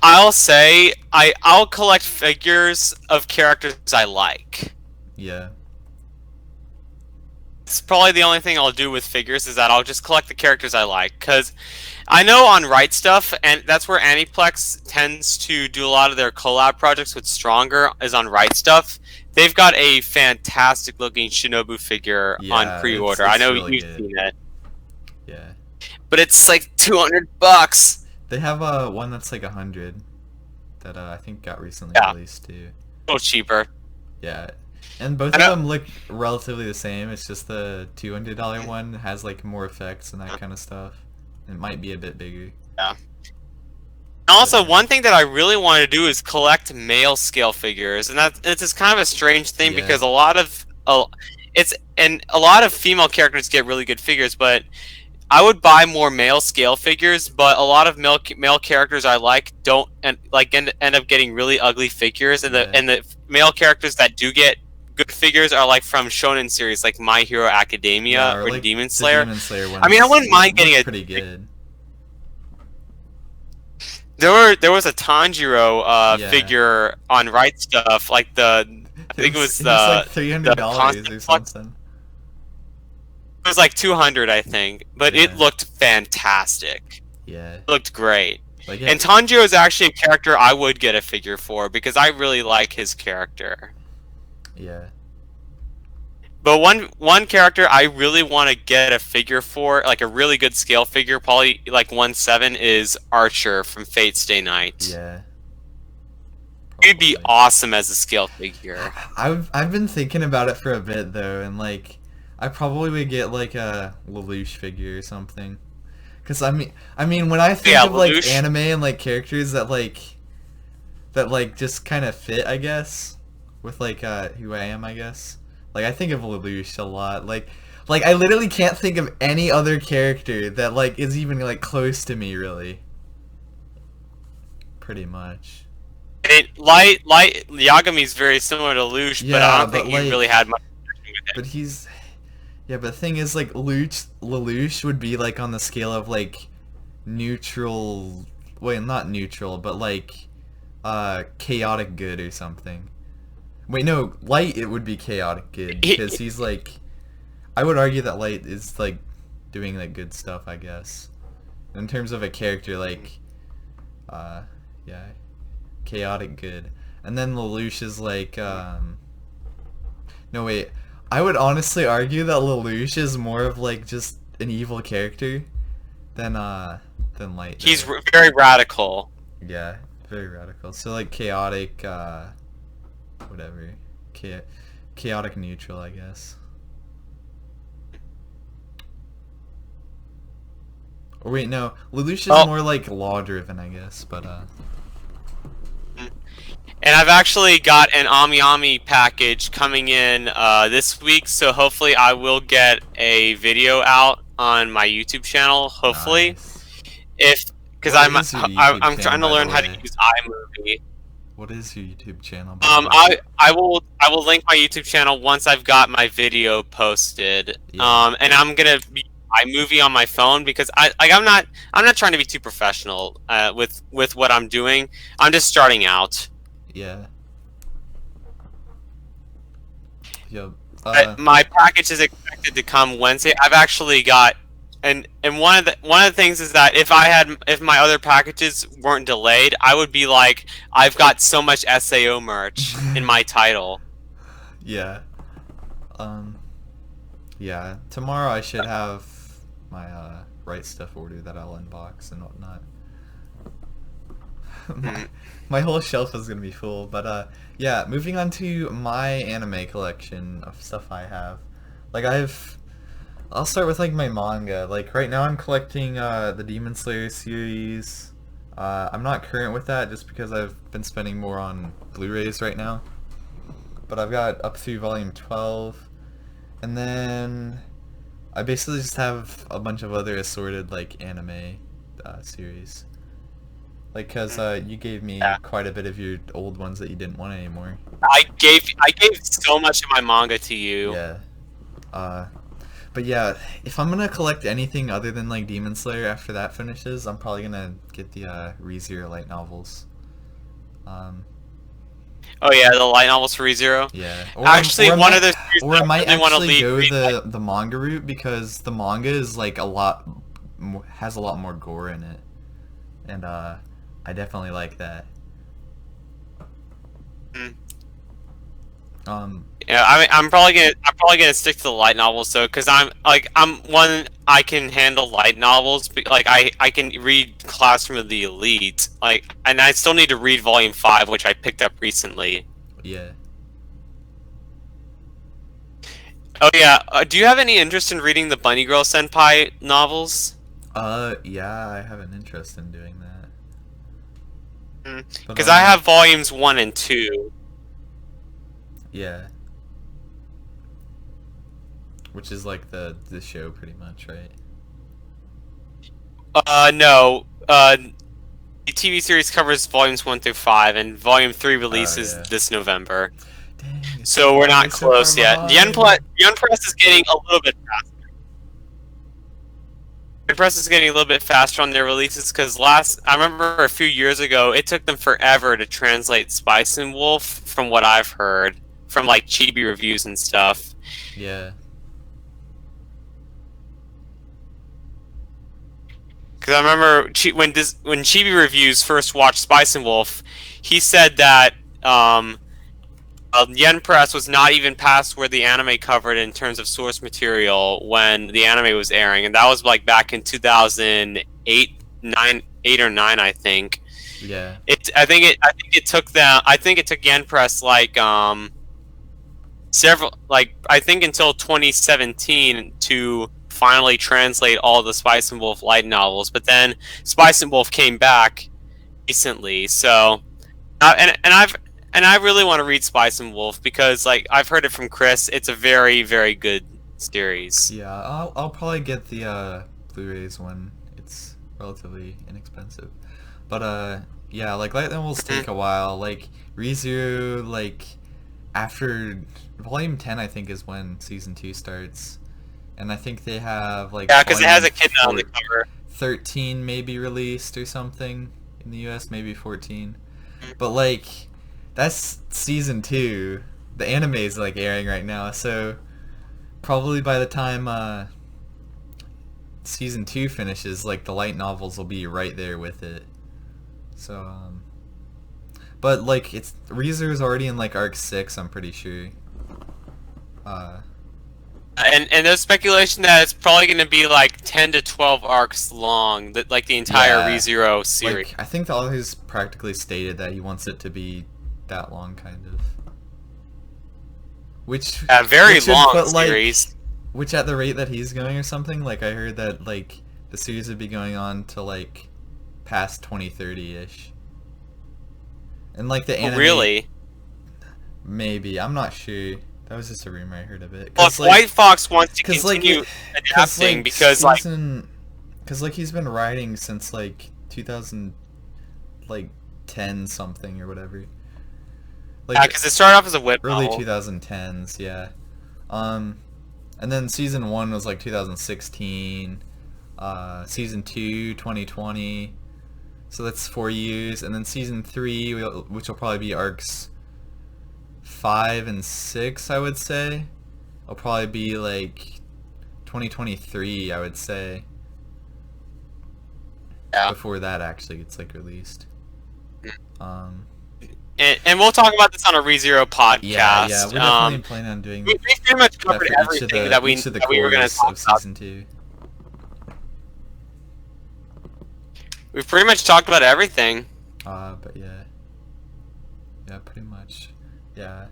I'll say I'll collect figures of characters I like. Yeah. It's probably the only thing I'll do with figures is that I'll just collect the characters I like, because I know on Right Stuff, and that's where Aniplex tends to do a lot of their collab projects with Stronger, is on Right Stuff. They've got a fantastic looking Shinobu figure on pre-order. It's I know really you've good. seen it. Yeah. But it's like $200. They have one that's like 100 that I think got recently released too. A little cheaper. Yeah. And both of them look relatively the same. It's just the $200 one has like more effects and that kind of stuff. It might be a bit bigger. Yeah. Also, one thing that I really want to do is collect male scale figures, and it's just kind of a strange thing because a lot of female characters get really good figures, but I would buy more male scale figures, but a lot of male characters I like don't end up getting really ugly figures, and the male characters that do get good figures are like from shonen series like My Hero Academia or like Demon Slayer. Demon Slayer I mean, I wouldn't mind getting pretty good. There was a Tanjiro figure on Right Stuff, like I think it was like $300 or something. It was like 200, I think, but it looked fantastic. Yeah, it looked great. Like and Tanjiro is actually a character I would get a figure for because I really like his character. Yeah. But one character I really want to get a figure for, like a really good scale figure, probably like 1/7, is Archer from Fate Stay Night. Yeah. He'd be awesome as a scale figure. I've been thinking about it for a bit though, and like I probably would get like a Lelouch figure or something. Cause I mean when I think of like Lelouch. anime and like characters that just kind of fit, I guess, with like who I am, I guess. Like I think of Lelouch a lot. Like I literally can't think of any other character that like is even like close to me really. Pretty much. Light Yagami's very similar to Lelouch, but I don't think he really had much connection with it. But he's but the thing is like Lelouch would be like on the scale of like neutral, wait, not neutral, but like chaotic good or something. Wait, no, Light, it would be chaotic good, because he's like, I would argue that Light is like doing like good stuff, I guess. In terms of a character, like, yeah, chaotic good. And then Lelouch is like, no wait, I would honestly argue that Lelouch is more of like just an evil character than Light. He's very radical. Yeah, very radical. So like chaotic, whatever, chaotic neutral, I guess. Or wait, no, Lelouch is more like law-driven, I guess. But And I've actually got an Ami Ami package coming in this week, so hopefully I will get a video out on my YouTube channel. Hopefully, because I'm trying to learn how to use iMovie. What is your YouTube channel? I will link my YouTube channel once I've got my video posted. Yeah. And I'm gonna be iMovie on my phone because I'm not trying to be too professional with what I'm doing. I'm just starting out. Yeah. Yep. My package is expected to come Wednesday. I've actually got, and one of the things is that if my other packages weren't delayed, I would be like, I've got so much SAO merch in my title. Yeah. Yeah. Tomorrow I should have my Right Stuff order that I'll unbox and whatnot. My whole shelf is gonna be full, but yeah, moving on to my anime collection of stuff I have. Like I'll start with like my manga. Like right now I'm collecting the Demon Slayer series. I'm not current with that just because I've been spending more on Blu-rays right now. But I've got up through volume 12. And then I basically just have a bunch of other assorted like anime series. Like, cause you gave me quite a bit of your old ones that you didn't want anymore. I gave so much of my manga to you. Yeah. But yeah, if I'm gonna collect anything other than like Demon Slayer after that finishes, I'm probably gonna get the ReZero light novels. Oh yeah, the light novels for ReZero. Yeah. Actually, one of those. Or I might actually go the manga route because the manga is like has a lot more gore in it, and I definitely like that. Yeah, I mean, I'm probably gonna stick to the light novels though, because I can handle light novels. Like I can read Classroom of the Elite, like, and I still need to read Volume 5, which I picked up recently. Yeah. Oh yeah, do you have any interest in reading the Bunny Girl Senpai novels? Yeah, I have an interest in doing that. Because I have volumes 1 and 2. Yeah. Which is like the show pretty much, right? No. The TV series covers volumes 1 through 5, and volume 3 releases this November. Dang, So we're not close yet. Yen Press is getting a little bit faster. Yen Press is getting a little bit faster on their releases because I remember a few years ago, it took them forever to translate Spice and Wolf, from what I've heard, from like Chibi reviews and stuff. Yeah. Because I remember when Chibi Reviews first watched Spice and Wolf, he said that Yen Press was not even past where the anime covered in terms of source material when the anime was airing, and that was like back in 2008, 8 or 9, I think. Yeah. I think it took Yen Press like I think until 2017 to finally translate all the Spice and Wolf light novels, but then Spice and Wolf came back recently, so I really want to read Spice and Wolf because like I've heard it from Chris, it's a very, very good series. Yeah, I'll probably get the Blu-rays when it's relatively inexpensive. But yeah, like light novels take a while. Like ReZero, like after volume 10 I think is when season 2 starts. And I think they have like because it has a kid on the cover. 13 maybe released or something in the US, maybe 14. But like that's season 2. The anime is like airing right now, so probably by the time season 2 finishes, like the light novels will be right there with it. So but like it's ReZero's already in like arc 6, I'm pretty sure. And there's speculation that it's probably going to be like 10 to 12 arcs long, like the entire ReZero series. Like, I think the author's practically stated that he wants it to be that long, kind of. Which very long put, series. Like, which at the rate that he's going or something, like I heard that like the series would be going on to like past 2030-ish. And like the anime... Really? Maybe, I'm not sure. That was just a rumor I heard of it. Well, if like, White Fox wants to continue adapting, like, because like he's been writing since like 2010 something or whatever. Like, yeah, because it started off as a web early novel. 2010s, yeah. And then season 1 was like 2016. Season 2, 2020. So that's 4 years, and then season 3, which will probably be arcs 5 and 6, I would say. It'll probably be like 2023, I would say. Yeah. Before that actually gets like released. And we'll talk about this on a ReZero podcast. Yeah, we're definitely planning on doing. We pretty much covered everything that we were going to talk of about. season 2. We've pretty much talked about everything. But yeah, pretty much. Yeah,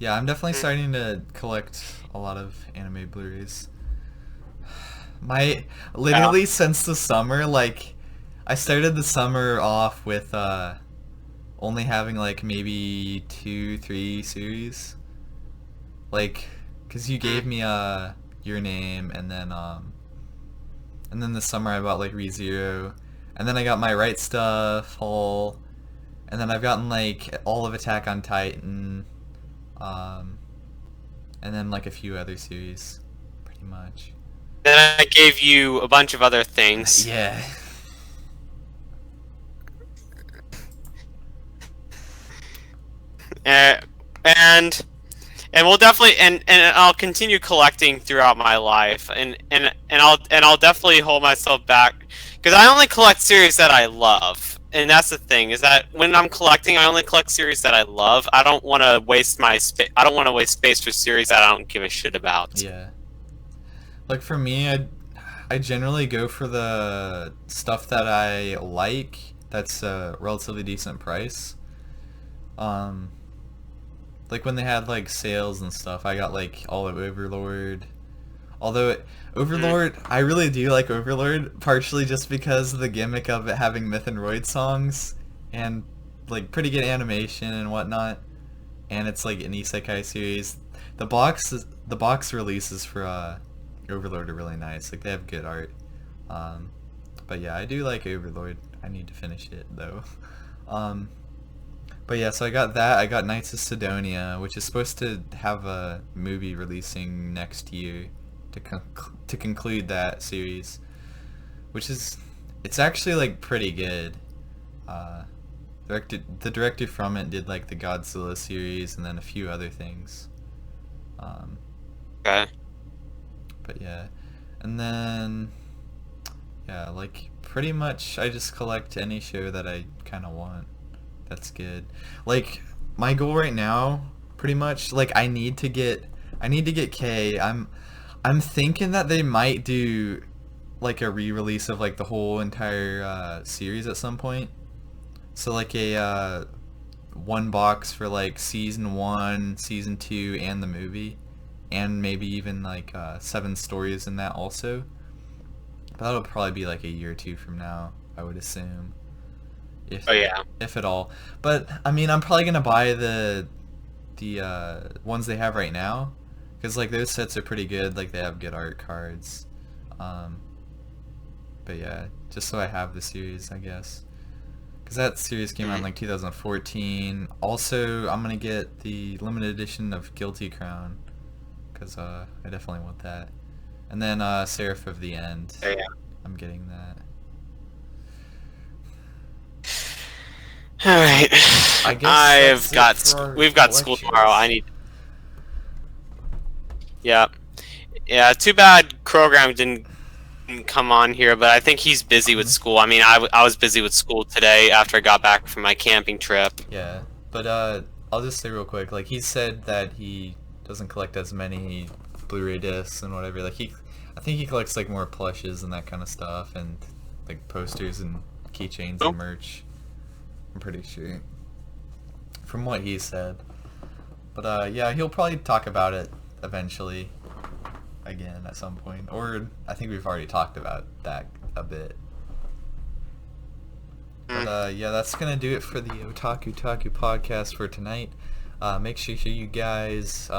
Yeah, I'm definitely starting to collect a lot of anime Blu-rays. Literally since the summer, like, I started the summer off with only having like maybe 2-3 series. Like, cause you gave me Your Name, and then the summer I bought like ReZero, and then I got my Right Stuff haul, and then I've gotten like all of Attack on Titan, and then like a few other series, pretty much. Then I gave you a bunch of other things. Yeah. And we'll definitely and I'll continue collecting throughout my life, and I'll definitely hold myself back because I only collect series that I love, and that's the thing, is that when I'm collecting, I only collect series that I love. I don't want to waste my space. I don't want to waste space for series that I don't give a shit about. Yeah. Like for me, I generally go for the stuff that I like that's a relatively decent price. Like when they had like sales and stuff, I got like all of Overlord. Although Overlord, I really do like Overlord, partially just because of the gimmick of it having Myth and Roid songs and like pretty good animation and whatnot. And it's like an isekai series. The box releases for Overlord are really nice. Like they have good art. But yeah, I do like Overlord. I need to finish it though. But yeah, so I got that. I got Knights of Sidonia, which is supposed to have a movie releasing next year to conclude that series, which is, it's actually like pretty good. The director from it did like the Godzilla series and then a few other things. Okay. But yeah, and then yeah, like pretty much I just collect any show that I kind of want. That's good. Like my goal right now, pretty much, like I need to get K. I'm thinking that they might do like a re-release of like the whole entire series at some point. So like a one box for like season 1, season 2, and the movie, and maybe even like 7 stories in that also. But that'll probably be like a year or 2 from now, I would assume. If at all. But I mean, I'm probably gonna buy the ones they have right now, because like those sets are pretty good. Like they have good art cards. But yeah, just so I have the series, I guess. Because that series came out in like 2014. Also, I'm gonna get the limited edition of Guilty Crown, because I definitely want that. And then Seraph of the End. Yeah. I'm getting that. All right. I guess we've got school tomorrow. I need. Yeah. Too bad Krogram didn't come on here, but I think he's busy with school. I mean, I was busy with school today after I got back from my camping trip. Yeah, but I'll just say real quick. Like he said that he doesn't collect as many Blu-ray discs and whatever. Like I think he collects like more plushes and that kind of stuff, and like posters and keychains and merch. I'm pretty sure, from what he said. But yeah, he'll probably talk about it eventually, again at some point. Or I think we've already talked about that a bit. But yeah, that's gonna do it for the Otaku Taku podcast for tonight. Make sure you guys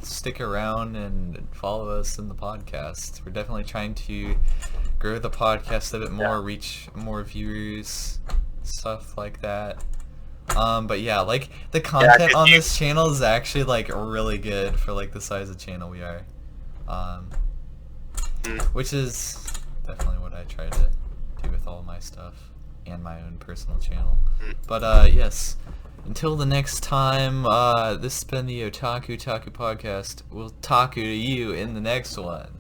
stick around and follow us in the podcast. We're definitely trying to grow the podcast a bit more, reach more viewers, stuff like that. But yeah, like the content on this channel is actually like really good for like the size of channel we are, which is definitely what I try to do with all my stuff and my own personal channel. But yes, until the next time, this has been the Otaku Taku podcast. We'll talk to you in the next one.